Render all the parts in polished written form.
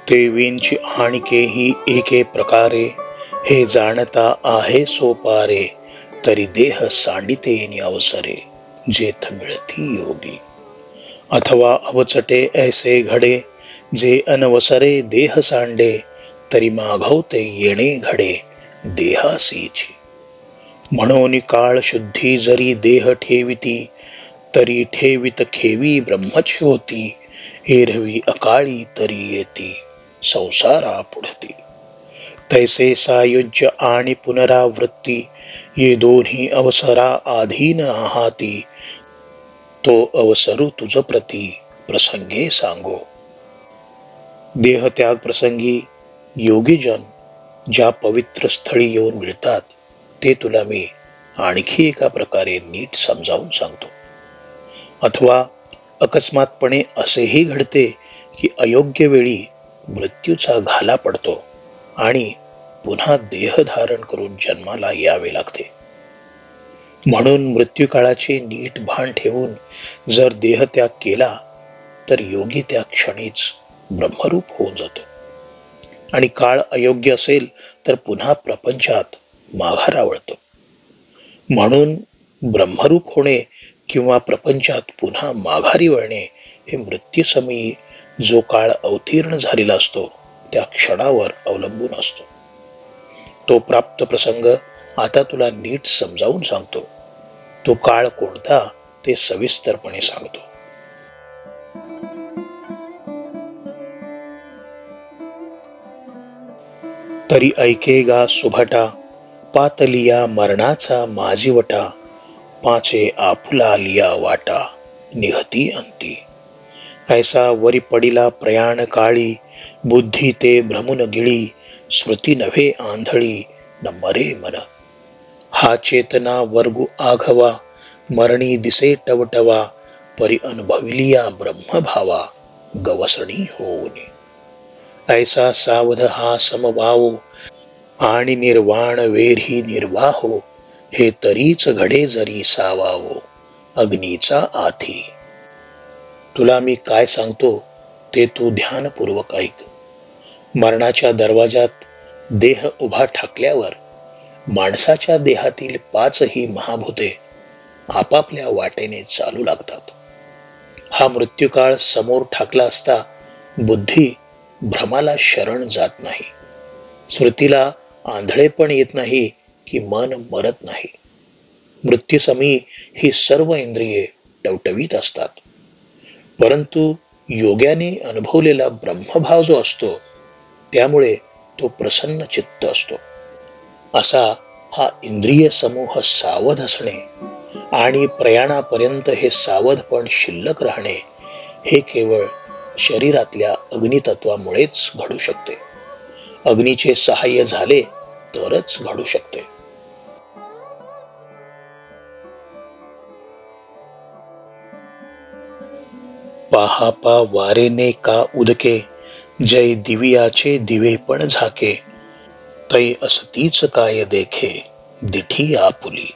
देवींची आणिकेही एके प्रकारे, हे जाणता आहे सोपारे, तरी देह सांडिते अवसरे, जेथ मिळती योगी. अथवा अवचटे ऐसे घडे, जे अनवसरे देह सांडे, तरी मागवते येणे घडे देहासीची. म्हणून काळ शुद्धी जरी देह ठेविती, तरी ठेवित खेवी ब्रह्मज्योती, एरवी अकाळी तरी येती संसारा पुढती. तैसे सायुज्य आणि पुनरावृत्ती, ये दोन्ही अवसरा अधीन आहाती, तो अवसरू तुझ प्रती प्रसंगे सांगो. देहत्याग प्रसंगी योगीजन ज्या पवित्र स्थळी येऊन मिळतात, ते तुला मी आणखी एका प्रकारे नीट समजावून सांगतो. अथवा अकस्मातपणे असेही घडते की अयोग्य वेळी मृत्यूचा घाला पडतो आणि पुन्हा देह धारण करून जन्माला यावे लागते. म्हणून मृत्यूकाळाचे नीट भान ठेवून जर देहत्याग केला, तर योगी त्या क्षणीच ब्रह्मरूप होऊन जातो. आणि काळ अयोग्य असेल तर पुन्हा प्रपंचात माघारा वळतो. म्हणून ब्रह्मरूप होणे किंवा प्रपंचात पुन्हा माघारी वळणे हे मृत्यूसमयी जो काळ अवतीर्ण झालेला असतो, त्या क्षणावर अवलंबून असतो. तो प्राप्त प्रसंग आता तुला नीट समजावून सांगतो. तो काळ कोणता ते सविस्तरपणे सांगतो. तरी ऐकेगा सुभटा, पातलिया मरणाचा माझीवटा, पाचे आपुला लिया वाटा, निघती अंती. ऐसा वरी पडिला प्रयाण काळी, बुद्धी ते भ्रमुन गिळी, स्मृती नव्हे आंधळी, न मरे मन. हा चेतना वर्गु आघवा, मरणी दिसे टवटवा, परी अनुभविलिया ब्रह्मभावा, गवसणी होऊनी. ऐसा सावध हा समभावो, आणि निर्वाण वेरही निर्वाहो, हे तरीच घडे जरी सावावो, अग्नीचा आथी. तुला मी काय सांगतो ते तू ध्यानपूर्वक ऐक. मरणाच्या दरवाजात देह उभा ठाकल्यावर माणसाच्या देहातील 5ही महाभूते आपापल्या वाटेने चालू लागतात. हा मृत्यूकाळ समोर ठाकला असता बुद्धी भ्रमाला शरण जात नाही, स्मृतीला आंधळेपण येत नाही की मन मरत नाही. मृत्यूसमयी ही सर्व इंद्रिये टवटवीत असतात, परंतु योग्याने अनुभवलेला ब्रह्मभाव जो असतो, त्यामुळे तो प्रसन्न चित्त असतो. असा हा इंद्रिय समूह सावध असणे आणि प्रयाणापर्यंत हे सावधपण शिल्लक राहणे, हे केवळ शरीरातल्या अग्नितत्वामुळेच घडू शकते. अग्नीचे सहाय्य झाले तरच घडू शकते. पाहापा वारेने का उदके, जय दिवियाचे दिवे पण झाके, तै असतीच काय देखे, दिठी आपुली.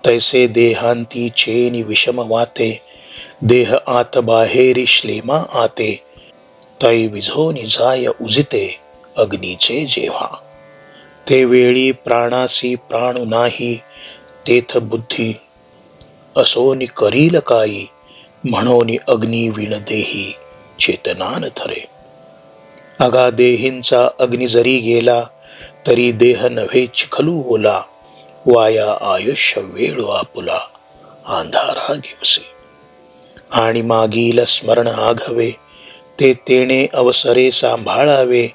तैसे देहांती चेनी विषम वाते, देह आत बाहेरी श्लेमा आते, तै विझोनी जाय उजिते अग्नीचे जेव्हा. ते वेळी प्राणासी प्राणू नाही, तेथ बुद्धी असोनी करील काही, म्हणून अग्नी विण देही चेतनान थरे. अगा देहींचा अग्नी जरी गेला, तरी देह नव्हे चिखलू ओला, वाया आयुष्य वेळ आपुला, अंधारा घेवसे. आणि मागील स्मरण आघवे, ते तेणे अवसरे सांभाळावे,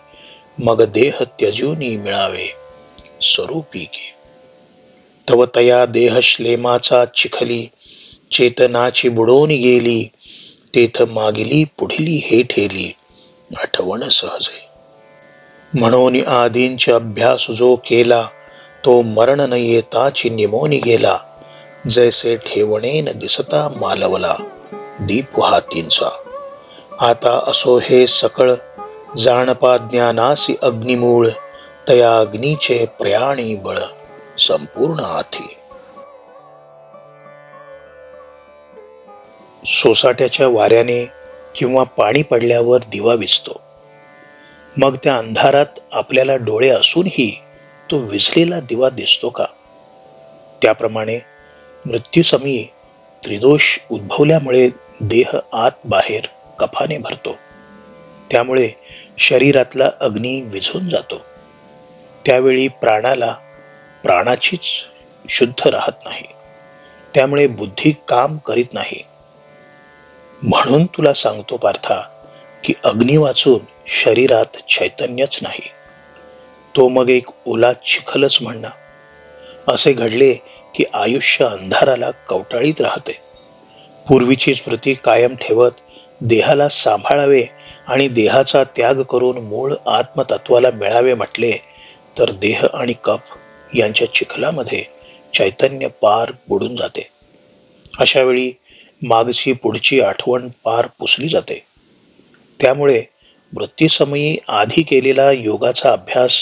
मग देह त्यजूनी मिळावे स्वरूपी गे. तव तया देह श्लेमाचा चिखली, चेतनाची बुडून गेली, तेथ मागिली पुढिली हे ठेली, आठवण सहजे. म्हणून आदींचा अभ्यास जो केला, तो मरण न येताची निमोनी गेला, जैसे ठेवणेन दिसता मालवला दीप हातींचा. आता असो हे सकळ, जाणपा ज्ञानासी अग्निमूळ, तया अग्नीचे प्रयाणी बळ संपूर्ण आथी. सोसाट्याच्या वाऱ्याने किंवा पाणी पडल्यावर दिवा विझतो. मग त्या अंधारात आपल्याला डोळे असूनही तो विझलेला दिवा दिसतो का? त्याप्रमाणे मृत्यूसमयी त्रिदोष उद्भवल्यामुळे देह आत बाहेर कफाने भरतो. त्यामुळे शरीरातला अग्नी विझून जातो. त्यावेळी प्राणाला प्राणाचीच शुद्ध राहत नाही. त्यामुळे बुद्धी काम करीत नाही. म्हणून तुला सांगतो पार्था, की अग्नी वाचून शरीरात चैतन्यच नाही. तो मग एक ओला चिखलच म्हणा. असे घडले की आयुष्य अंधाराला कवटाळीत राहते. पूर्वीची स्मृती कायम ठेवत देहाला सांभाळावे आणि देहाचा त्याग करून मूळ आत्मतत्वाला मिळावे म्हटले तर देह आणि कफ यांच्या चिखलामध्ये चैतन्य पार बुडून जाते. अशा वेळी मागची पुढची आठवण पार पुसली जाते. त्यामुळे मृत्यूसमयी आधी केलेला योगाचा अभ्यास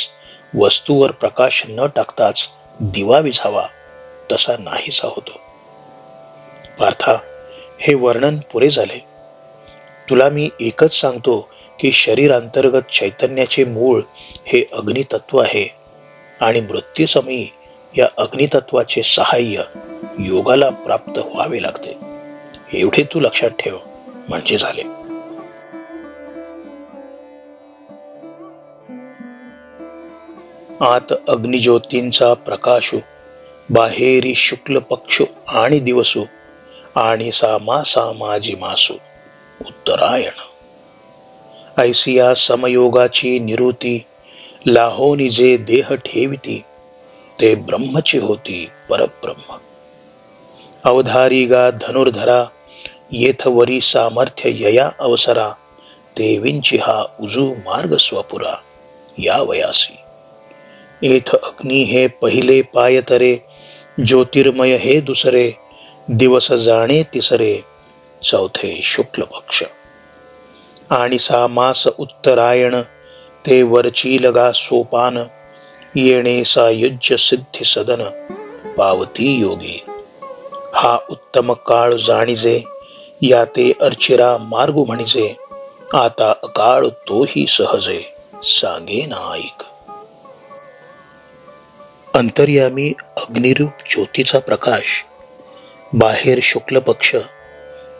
वस्तूवर प्रकाश न टाकताच दिवा विझावा तसा नाहीसा होतो. पार्था, हे वर्णन पुरे झाले. तुला मी एकच सांगतो की शरीरांतर्गत चैतन्याचे मूळ हे अग्नितत्व आहे आणि मृत्यूसमयी या अग्नितत्वाचे सहाय्य योगाला प्राप्त व्हावे लागते. एवढे तू लक्षात ठेव म्हणजे झाले. आत अग्निज्योतींचा प्रकाशो, बाहेरी शुक्ल पक्षो आणि दिवसो, आणि सामा सामाजी मासो उत्तरायण. ऐसिया समयोगाची निवृत्ती, लाहोनी जे देह ठेविती, ते ब्रह्मची होती परब्रह्म. अवधारी गा धनुर्धरा, येथवरी सामर्थ्य यया अवसरा, ते विंची हा उजू मार्ग स्वपुरा या वयासी. येथ अग्नी हे पहिले पायतरे, ज्योतिर्मय हे दुसरे, दिवस जाणे तिसरे, चौथे शुक्ल पक्ष. आणि सा मास उत्तरायण, ते वरची लगा सोपान, येणे सायुज्य सिद्धी सदन, पावती योगी. हा उत्तम काळ जाणीजे, या ते अर्चिरा मार्ग म्हणिजे, आता अकाळ तोही सहजे, सांगे ना ऐक. अंतर्यामी अग्निरूप ज्योतीचा प्रकाश, बाहेर शुक्ल पक्ष,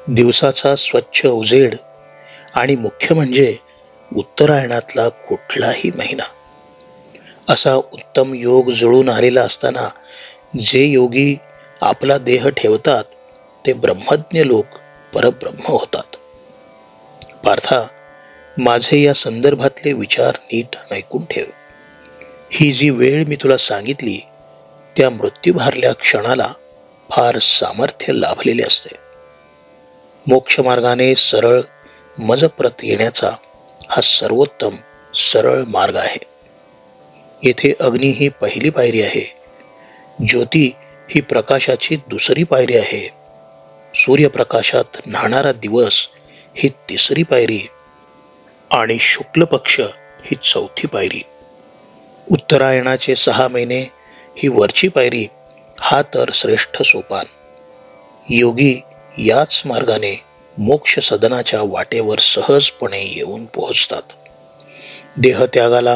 दिवसाचा स्वच्छ उजेड आणि मुख्य म्हणजे उत्तरायणातला कुठलाही महिना, असा उत्तम योग जुळून आलेला असताना जे योगी आपला देह ठेवतात ते ब्रह्मज्ञ लोक परब्रह्म होतात. पार्था, माझे या संदर्भातले विचार नीट ऐकून ठेव. ही जी वेळ मी तुला सांगितली त्या मृत्यूभारल्या क्षणाला फार सामर्थ्य लाभलेले असते. मोक्ष मार्गाने सरळ मजप्रत येण्याचा हा सर्वोत्तम सरळ मार्ग आहे. येथे अग्नी ही पहिली पायरी आहे, ज्योती ही प्रकाशाची दुसरी पायरी आहे, सूर्यप्रकाशात न्हाणारा दिवस ही तिसरी पायरी आणि शुक्ल पक्ष ही चौथी पायरी. उत्तरायणाचे 6 महिने ही वरची पायरी, हा तर श्रेष्ठ सोपान. योगी याच मार्गाने मोक्ष सदनाच्या वाटेवर सहजपणे येऊन पोहोचतात. देहत्यागाला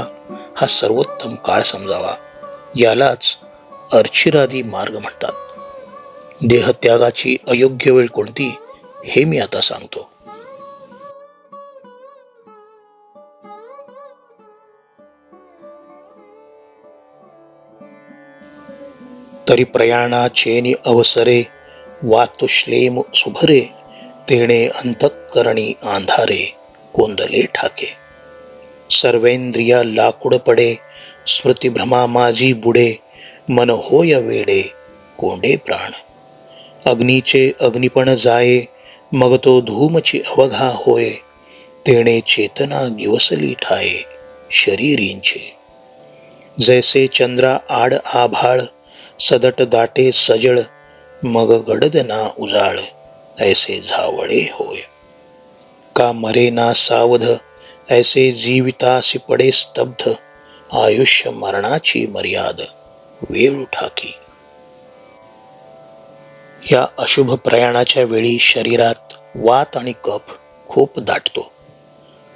हा सर्वोत्तम काळ समजावा. यालाच अर्चिरादी मार्ग म्हणतात. देहत्यागाची अयोग्य वेळ कोणती हे मी आता सांगतो. तरी प्रयाणाचेनी अवसरे, वातुश्लेम सुभरे, तेणे अंतःकरणी आंधारे, कोंदले ठाके. सर्वेंद्रिया लाकूड पडे, स्मृती भ्रमा माझी बुडे, मन होय वेडे, कोंडे प्राण. अग्नीचे अग्निपण जाये, मग तो धूमची अवघा होय, तेणे चेतना गिवसली ठाये, शरीरींचे. जैसे चंद्रा आड आभाळ, सदट दाटे सजळ, मग गडद ना उजाळ, ऐसे झावळे होय. का मरे ना सावध, ऐसे जीवितासी पडे स्तब्ध, आयुष्य मरणाची मर्याद, वेळ ठाकी. या अशुभ प्रयाणाच्या वेळी शरीरात वात आणि कफ खूप दाटतो.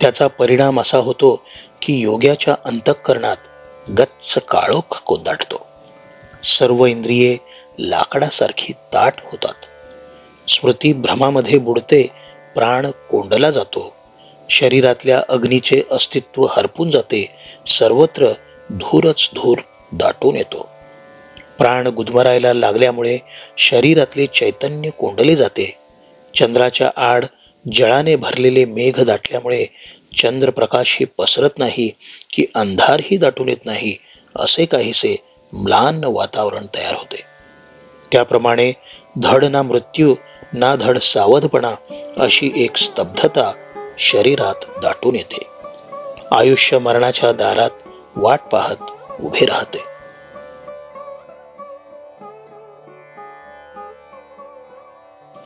त्याचा परिणाम असा होतो की योग्याच्या अंतःकरणात गच्च काळोख कोंदाटतो. सर्व इंद्रिये लाकडासारखी ताठ होतात. स्मृती भ्रमामध्ये बुडते. प्राण कोंडला जातो. शरीरातल्या अग्नीचे अस्तित्व हरपून जाते. सर्वत्र धूरच धूर दाटून येतो. प्राण गुदमरायला लागल्यामुळे शरीरातले चैतन्य कोंडले जाते. चंद्राच्या आड जळाने भरलेले मेघ दाटल्यामुळे चंद्रप्रकाशही पसरत नाही की अंधारही दाटून येत नाही, असे काहीसे म्लान वातावरण तयार होते. त्याप्रमाणे धड ना मृत्यू ना धड सावधपणा अशी एक स्तब्धता शरीरात दाटून येते. आयुष्य मरणाच्या दारात वाट पाहत उभे राहते.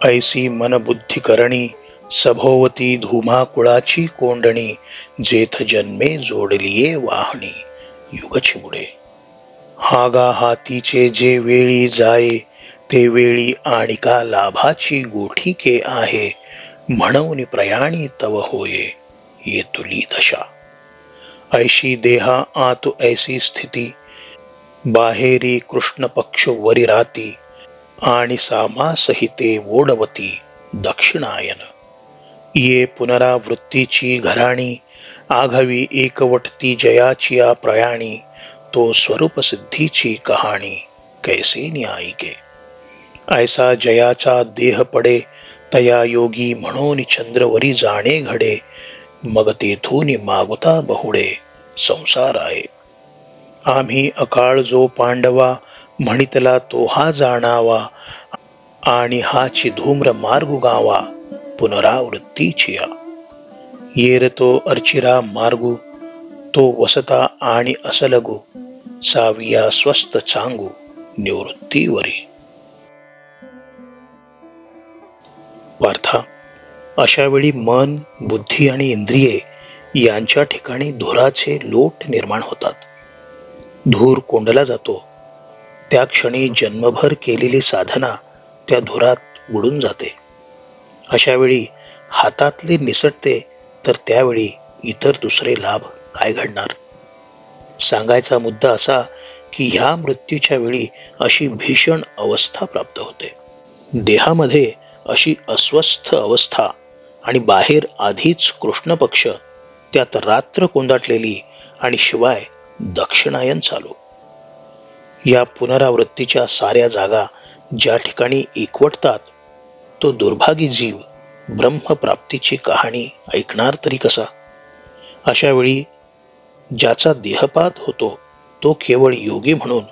ऐसी मनबुद्धी करणी सभोवती धुमाकुळाची कोंडणी, जेथ जन्मे जोडलिये वाहणी युगची बुडे. हागा हातीचे जे वेळी जाये, ते वेळी आणिका लाभाची गोठीके आहे. म्हणून प्रयाणी तव होये ये तुली दशा. ऐशी देहा आतु ऐसी स्थिती, बाहेरी कृष्ण पक्ष वरी राती. आणि सामासहिते वोडवती दक्षिणायन. ये पुनरावृत्तीची घराणी, आघावी एकवटती जयाची प्रयाणी. तो स्वरूप सिद्धीची कहाणी कैसे न्यायिके. ऐसा जयाचा देह पडे, तया योगी म्हणून चंद्रवरी जाणे घडे. मग तेथून मागुता बहुडे संसार आहे. आम्ही अकाळ जो पांडवा, म्हणितला तो हा जाणावा. आणि हाची धूम्र मार्गु गावा पुनरावृत्तीची. येर तो अर्चिरा मार्गू, तो वसता आणि असलगू. साविया स्वस्त चांगू निवृत्तीवरी. पार्था, अशा वेळी मन, बुद्धी आणि इंद्रिये यांच्या ठिकाणी धुराचे लोट निर्माण होतात. धूर कोंडला जातो. त्या क्षणी जन्मभर केलेली साधना त्या धुरात बुडून जाते. अशा वेळी हातातले निसटते, तर त्यावेळी इतर दुसरे लाभ काय घडणार. सांगायचा मुद्दा असा की ह्या मृत्यूच्या वेळी अशी भीषण अवस्था प्राप्त होते. देहामध्ये अशी अस्वस्थ अवस्था आणि बाहेर आधीच कृष्ण पक्ष, त्यात रात्र कोंदाटलेली आणि शिवाय दक्षिणायन चालू. या पुनरावृत्तीच्या साऱ्या जागा ज्या ठिकाणी एकवटतात, तो दुर्भागी जीव ब्रह्मप्राप्तीची कहाणी ऐकणार तरी कसा. अशा वेळी ज्याचा देहपात होतो तो केवळ योगी म्हणून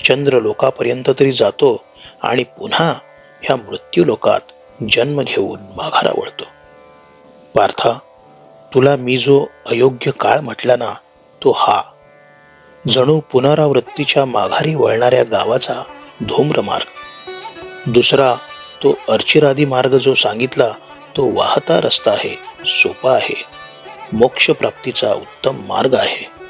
चंद्रलोकापर्यंत तरी जातो आणि पुन्हा ह्या मृत्यूलोकात जन्म घेऊन माघारा वळतो. पार्था, तुला मी जो अयोग्य काळ म्हटला ना, तो हा. जणू पुनरावृत्तीच्या माघारी वळणाऱ्या गावाचा धूम्र मार्ग. दुसरा तो अर्चिरादी मार्ग जो सांगितला, तो वाहता रस्ता आहे, सोपा आहे, मोक्ष प्राप्तीचा उत्तम मार्ग आहे.